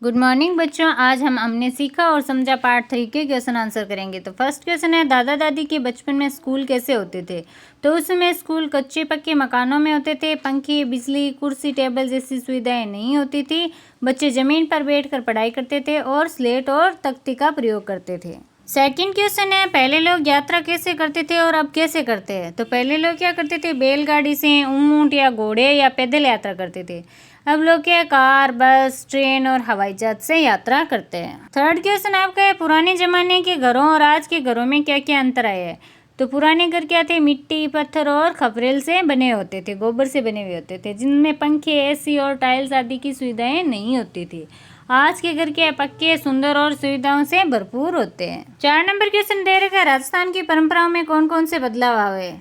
Good morning बच्चों। आज हमने सीखा और समझा पार्ट 3 के क्वेश्चन आंसर करेंगे। तो फर्स्ट क्वेश्चन है, दादा दादी के बचपन में स्कूल कैसे होते थे। तो उस समय स्कूल कच्चे पक्के मकानों में होते थे। पंखे, बिजली, कुर्सी, टेबल जैसी सुविधाएं नहीं होती थी। बच्चे जमीन पर बैठकर पढ़ाई करते थे और स्लेट और तख्ती का प्रयोग करते थे। सेकंड क्वेश्चन है, पहले लोग यात्रा कैसे करते थे और अब कैसे करते हैं। तो पहले लोग क्या करते थे, बैलगाड़ी से, ऊंट या घोड़े या पैदल यात्रा करते थे। अब लोग क्या कार, बस, ट्रेन और हवाई जहाज से यात्रा करते हैं। थर्ड क्वेश्चन आपका है, पुराने जमाने के घरों और आज के घरों में क्या क्या अंतर आया है। तो पुराने घर क्या थे, मिट्टी, पत्थर और खपरेल से बने होते थे, गोबर से बने हुए होते थे, जिनमें पंखे, एसी और टाइल्स आदि की सुविधाएं नहीं होती थी। आज के घर के पक्के, सुंदर और सुविधाओं से भरपूर होते हैं। 4 नंबर क्वेश्चन दे रखा है, राजस्थान की परंपराओं में कौन कौन से बदलाव आए।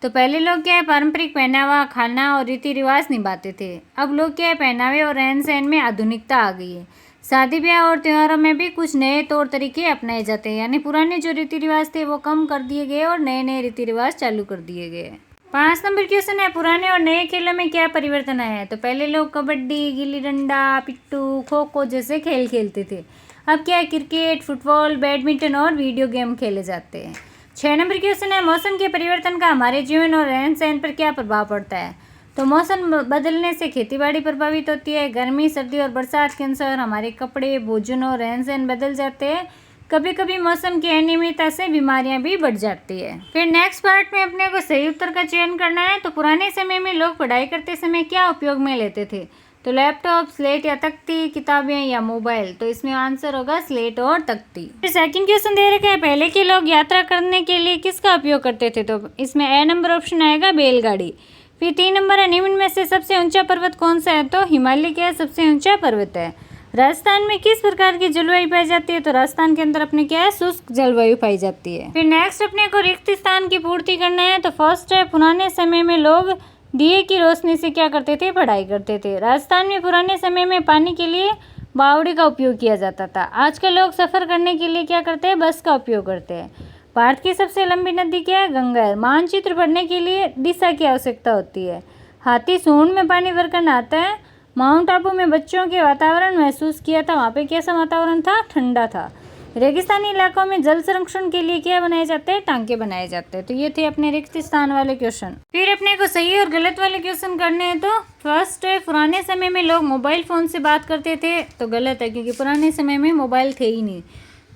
तो पहले लोग क्या है, पारंपरिक पहनावा, खाना और रीति रिवाज निभाते थे। अब लोग क्या है, पहनावे और रहन सहन में आधुनिकता आ गई है। शादी ब्याह और त्योहारों में भी कुछ नए तौर तरीके अपनाए जाते हैं, यानी पुराने जो रीति रिवाज थे वो कम कर दिए गए और नए नए रीति रिवाज चालू कर दिए गए। 5 नंबर क्वेश्चन है, पुराने और नए खेलों में क्या परिवर्तन आया है। तो पहले लोग कबड्डी, गिल्ली डंडा, पिट्टू, खो खो जैसे खेल खेलते थे। अब क्या है, क्रिकेट, फुटबॉल, बैडमिंटन और वीडियो गेम खेले जाते हैं। 6 नंबर क्वेश्चन है, मौसम के परिवर्तन का हमारे जीवन और रहन सहन पर क्या प्रभाव पड़ता है। तो मौसम बदलने से खेतीबाड़ी प्रभावित होती है। गर्मी, सर्दी और बरसात के अनुसार हमारे कपड़े, भोजन और रहन सहन बदल जाते हैं। कभी कभी मौसम की अनियमितता से बीमारियां भी बढ़ जाती है। फिर नेक्स्ट पार्ट में अपने को सही उत्तर का चयन करना है। तो पुराने समय में लोग पढ़ाई करते समय क्या उपयोग में लेते थे। तो लैपटॉप, स्लेट या तख्ती, किताबें या मोबाइल। तो इसमें आंसर होगा स्लेट और तख्ती। फिर सेकंड क्वेश्चन दे रखा है, पहले के लोग यात्रा करने के लिए किसका उपयोग करते थे। तो इसमें ए नंबर ऑप्शन आएगा बैलगाड़ी। फिर 3 नंबर है, निम्न में से सबसे ऊंचा पर्वत कौन सा है। तो हिमालय क्या सबसे ऊंचा पर्वत है। राजस्थान में किस प्रकार की जलवायु पाई जाती है। तो राजस्थान के अंदर अपने क्या है, शुष्क जलवायु पाई जाती है। फिर नेक्स्ट अपने को रिक्त स्थान की पूर्ति करना है। तो फर्स्ट है, पुराने समय में लोग दिए की रोशनी से क्या करते थे, पढ़ाई करते थे। राजस्थान में पुराने समय में पानी के लिए बावड़ी का उपयोग किया जाता था। आजकल लोग सफ़र करने के लिए क्या करते हैं, बस का उपयोग करते हैं। भारत की सबसे लंबी नदी क्या है, गंगा है। मानचित्र पढ़ने के लिए दिशा की आवश्यकता होती है। हाथी सूंड में पानी भरकर नहाता है। माउंट आबू में बच्चों के वातावरण महसूस किया था, वहाँ पे कैसा वातावरण था, ठंडा था। रेगिस्तानी इलाकों में जल संरक्षण के लिए क्या बनाए जाते हैं, टांके बनाए जाते हैं। तो ये थे अपने रिक्त स्थान वाले क्वेश्चन। फिर अपने को सही और गलत वाले क्वेश्चन करने हैं। तो फर्स्ट है, पुराने समय में लोग मोबाइल फ़ोन से बात करते थे। तो गलत है, क्योंकि पुराने समय में मोबाइल थे ही नहीं।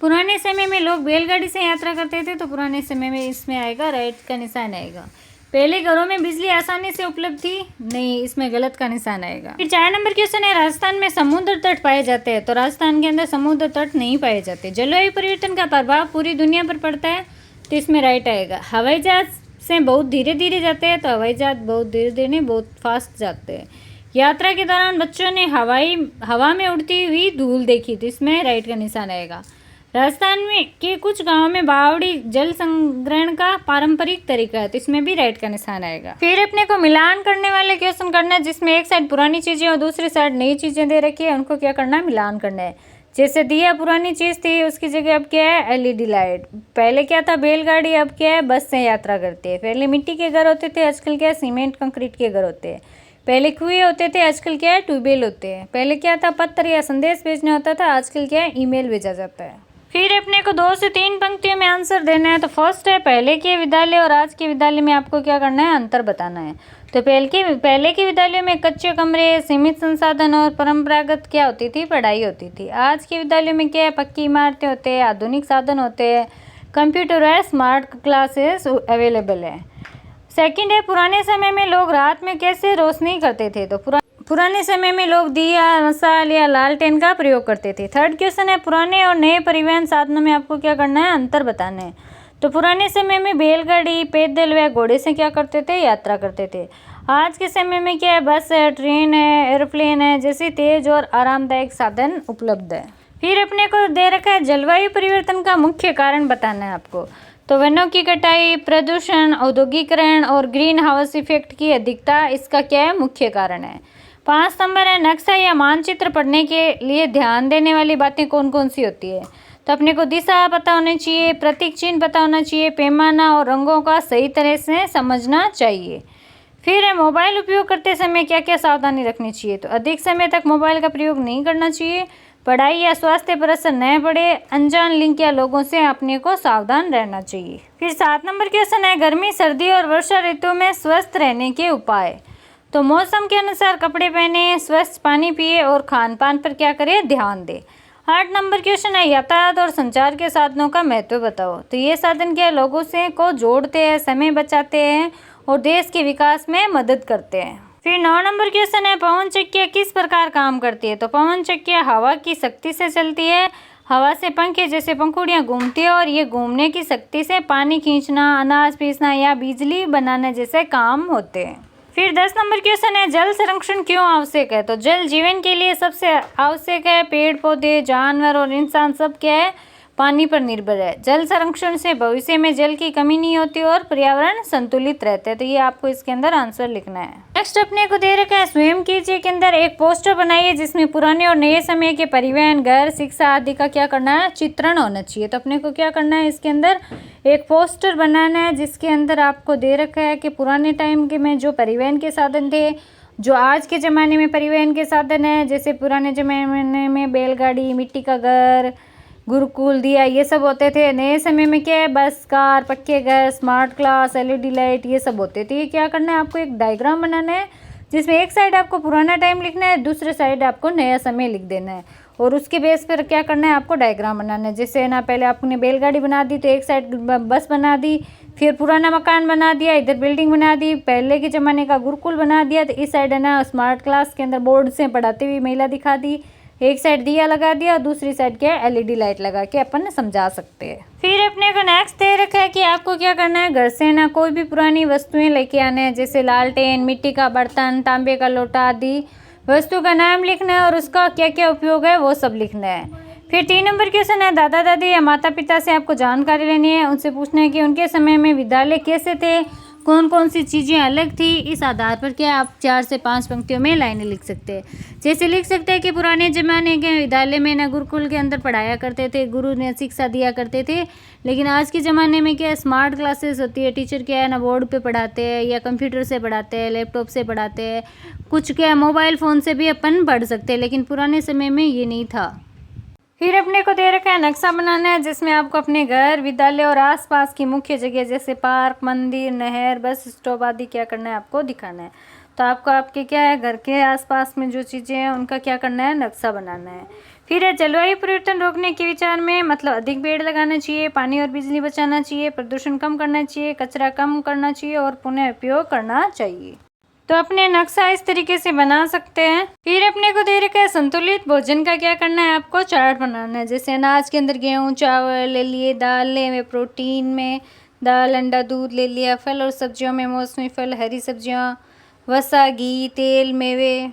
पुराने समय में लोग बैलगाड़ी से यात्रा करते थे। तो पुराने समय में इसमें आएगा, राइट का निशान आएगा। पहले घरों में बिजली आसानी से उपलब्ध थी, नहीं, इसमें गलत का निशान आएगा। फिर 4 नंबर क्वेश्चन है, राजस्थान में समुद्र तट पाए जाते हैं। तो राजस्थान के अंदर समुद्र तट नहीं पाए जाते। जलवायु परिवर्तन का प्रभाव पूरी दुनिया पर पड़ता है। तो इसमें राइट आएगा। हवाई जहाज से बहुत धीरे धीरे जाते हैं। तो हवाई जहाज बहुत धीरे धीरे नहीं, बहुत फास्ट जाते हैं। यात्रा के दौरान बच्चों ने हवा में उड़ती हुई धूल देखी। तो इसमें राइट का निशान आएगा। राजस्थान में के कुछ गांवों में बावड़ी जल संग्रहण का पारंपरिक तरीका है। तो इसमें भी राइट का निशान आएगा। फिर अपने को मिलान करने वाले क्वेश्चन करना है, जिसमें एक साइड पुरानी चीजें और दूसरी साइड नई चीजें दे रखी है। उनको क्या करना है, मिलान करना है। जैसे दिया पुरानी चीज थी, उसकी जगह अब क्या है, एलईडी लाइट। पहले क्या था, बैलगाड़ी, अब क्या है, बस से यात्रा करते हैं। पहले मिट्टी के घर होते थे, आजकल क्या है, सीमेंट कंक्रीट के घर होते हैं। पहले कुएं होते थे, आजकल क्या है, ट्यूबवेल होते हैं। पहले क्या था, पत्र या संदेश भेजना होता था, आजकल क्या है, ईमेल भेजा जाता है। फिर अपने को 2 से 3 पंक्तियों में आंसर देना है। तो फर्स्ट है, पहले के विद्यालय और आज के विद्यालय में आपको क्या करना है, अंतर बताना है। तो पहले के विद्यालयों में कच्चे कमरे, सीमित संसाधन और परंपरागत क्या होती थी, पढ़ाई होती थी। आज के विद्यालयों में क्या है, पक्की इमारतें होते हैं, आधुनिक साधन होते हैं, कंप्यूटर है, स्मार्ट क्लासेस अवेलेबल है। सेकंड है, पुराने समय में लोग रात में कैसे रोशनी करते थे। तो पुराने समय में लोग दिया, मशाल या लालटेन का प्रयोग करते थे। थर्ड क्वेश्चन है, पुराने और नए परिवहन साधनों में आपको क्या करना है, अंतर बताना है। तो पुराने समय में बैलगाड़ी, पैदल व घोड़े से क्या करते थे, यात्रा करते थे। आज के समय में क्या है, बस है, ट्रेन है, एरोप्लेन है, जैसे तेज और आरामदायक साधन उपलब्ध है। फिर अपने को दे रखा है, जलवायु परिवर्तन का मुख्य कारण बताना है आपको। तो वनों की कटाई, प्रदूषण, औद्योगिकरण और ग्रीन हाउस इफेक्ट की अधिकता इसका क्या है, मुख्य कारण है। 5 नंबर है, नक्शा या मानचित्र पढ़ने के लिए ध्यान देने वाली बातें कौन कौन सी होती है। तो अपने को दिशा पता होनी चाहिए, प्रतीक चिन्ह पता होना चाहिए, पैमाना और रंगों का सही तरह से समझना चाहिए। फिर है, मोबाइल उपयोग करते समय क्या क्या सावधानी रखनी चाहिए। तो अधिक समय तक मोबाइल का प्रयोग नहीं करना चाहिए। पढ़ाई या स्वास्थ्य पर असर न पड़े, अनजान लिंक या लोगों से अपने को सावधान रहना चाहिए। फिर 7 नंबर क्वेश्चन है गर्मी, सर्दी और वर्षा ऋतु में स्वस्थ रहने के उपाय। तो मौसम के अनुसार कपड़े पहने, स्वच्छ पानी पिए और खान पान पर क्या करें, ध्यान दें। 8 नंबर क्वेश्चन है यातायात और संचार के साधनों का महत्व बताओ। तो ये साधन क्या लोगों से को जोड़ते हैं, समय बचाते हैं और देश के विकास में मदद करते हैं। फिर 9 नंबर क्वेश्चन है पवन चक्कियाँ किस प्रकार काम करती है। तो पवन चक्कियाँ हवा की शक्ति से चलती है। हवा से पंखे जैसे पंखुड़ियाँ घूमती है और ये घूमने की शक्ति से पानी खींचना, अनाज पीसना या बिजली बनाने जैसे काम होते हैं। फिर 10 नंबर क्वेश्चन है जल संरक्षण क्यों आवश्यक है। तो जल जीवन के लिए सबसे आवश्यक है। पेड़ पौधे, जानवर और इंसान सब क्या है, पानी पर निर्भर है। जल संरक्षण से भविष्य में जल की कमी नहीं होती और पर्यावरण संतुलित रहता है। तो ये आपको इसके अंदर आंसर लिखना है। नेक्स्ट अपने को दे रखा है स्वयं कीजिए के अंदर एक पोस्टर बनाइए जिसमें पुराने और नए समय के परिवहन, घर, शिक्षा आदि का क्या करना है, चित्रण होना चाहिए। तो अपने को क्या करना है, इसके अंदर एक पोस्टर बनाना है जिसके अंदर आपको दे रखा है कि पुराने टाइम के में जो परिवहन के साधन थे, जो आज के ज़माने में परिवहन के साधन है, जैसे पुराने ज़माने में बैलगाड़ी, मिट्टी का घर, गुरुकुल, दिया, ये सब होते थे। नए समय में क्या है, बस, कार, पक्के घर, स्मार्ट क्लास, एलईडी लाइट, ये सब होते थे। ये क्या करना है, आपको एक डायग्राम बनाना है जिसमें एक साइड आपको पुराना टाइम लिखना है, दूसरे साइड आपको नया समय लिख देना है और उसके बेस पर क्या करना है, आपको डायग्राम बनाना है। जैसे ना पहले आपने बैलगाड़ी बना दी तो एक साइड बस बना दी, फिर पुराना मकान बना दिया, इधर बिल्डिंग बना दी, पहले के ज़माने का गुरुकुल बना दिया, तो इस साइड है ना स्मार्ट क्लास के अंदर बोर्ड से पढ़ाती हुई महिला दिखा दी, एक साइड दिया लगा दिया और दूसरी साइड क्या है, एलईडी लाइट लगा के अपन समझा सकते हैं। फिर अपने को नेक्स्ट दे रखा है कि आपको क्या करना है, घर से ना कोई भी पुरानी वस्तुएं लेके आना है, जैसे लालटेन, मिट्टी का बर्तन, तांबे का लोटा आदि वस्तु का नाम लिखना है और उसका क्या क्या उपयोग है वो सब लिखना है। फिर 3 नंबर क्वेश्चन है दादा दादी या माता पिता से आपको जानकारी लेनी है, उनसे पूछना है कि उनके समय में विद्यालय कैसे थे, कौन कौन सी चीज़ें अलग थी। इस आधार पर क्या आप 4 से 5 पंक्तियों में लाइनें लिख सकते हैं। जैसे लिख सकते हैं कि पुराने ज़माने के विद्यालय में ना गुरुकुल के अंदर पढ़ाया करते थे, गुरु ने शिक्षा दिया करते थे, लेकिन आज के ज़माने में क्या स्मार्ट क्लासेस होती है, टीचर क्या है ना बोर्ड पे पढ़ाते हैं या कंप्यूटर से पढ़ाते हैं, लैपटॉप से पढ़ाते हैं, कुछ क्या मोबाइल फ़ोन से भी अपन पढ़ सकते हैं, लेकिन पुराने समय में ये नहीं था। फिर अपने को दे रखा है नक्शा बनाना है जिसमें आपको अपने घर, विद्यालय और आसपास की मुख्य जगह जैसे पार्क, मंदिर, नहर, बस स्टॉप आदि क्या करना है, आपको दिखाना है। तो आपको आपके क्या है, घर के आसपास में जो चीज़ें हैं उनका क्या करना है, नक्शा बनाना है। फिर है जलवायु परिवर्तन रोकने के विचार में, मतलब अधिक पेड़ लगाना चाहिए, पानी और बिजली बचाना चाहिए, प्रदूषण कम करना चाहिए, कचरा कम करना चाहिए और पुनः उपयोग करना चाहिए। तो अपने नक्शा इस तरीके से बना सकते हैं। फिर अपने को दे रखा है संतुलित भोजन का क्या करना है, आपको चार्ट बनाना है। जैसे अनाज के अंदर गेहूँ, चावल ले लिए, दाल ले में प्रोटीन में दाल, अंडा, दूध ले लिया, फल और सब्जियों में मौसमी फल, हरी सब्जियाँ, वसा, घी, तेल, मेवे,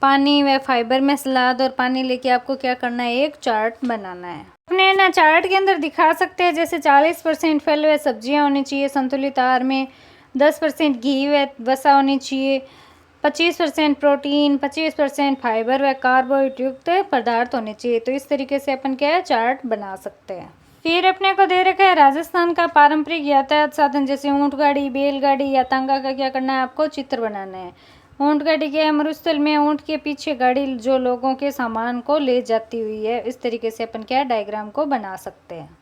पानी व फाइबर में सलाद और पानी लेके आपको क्या करना है, एक चार्ट बनाना है। अपने ना चार्ट के अंदर दिखा सकते हैं जैसे 40% फल व सब्जियाँ होनी चाहिए संतुलित आहार में, 10% घी व वसा होनी चाहिए, 25% प्रोटीन, 25% फाइबर व कार्बोहाइड्रेट युक्त पदार्थ होने चाहिए। तो इस तरीके से अपन क्या है, चार्ट बना सकते हैं। फिर अपने को दे रखा है राजस्थान का पारंपरिक यातायात साधन जैसे ऊँट गाड़ी, बैलगाड़ी या तांगा का क्या करना है, आपको चित्र बनाना है। ऊँट गाड़ी के मरुस्थल में ऊँट के पीछे गाड़ी जो लोगों के सामान को ले जाती हुई है, इस तरीके से अपन क्या डायग्राम को बना सकते हैं।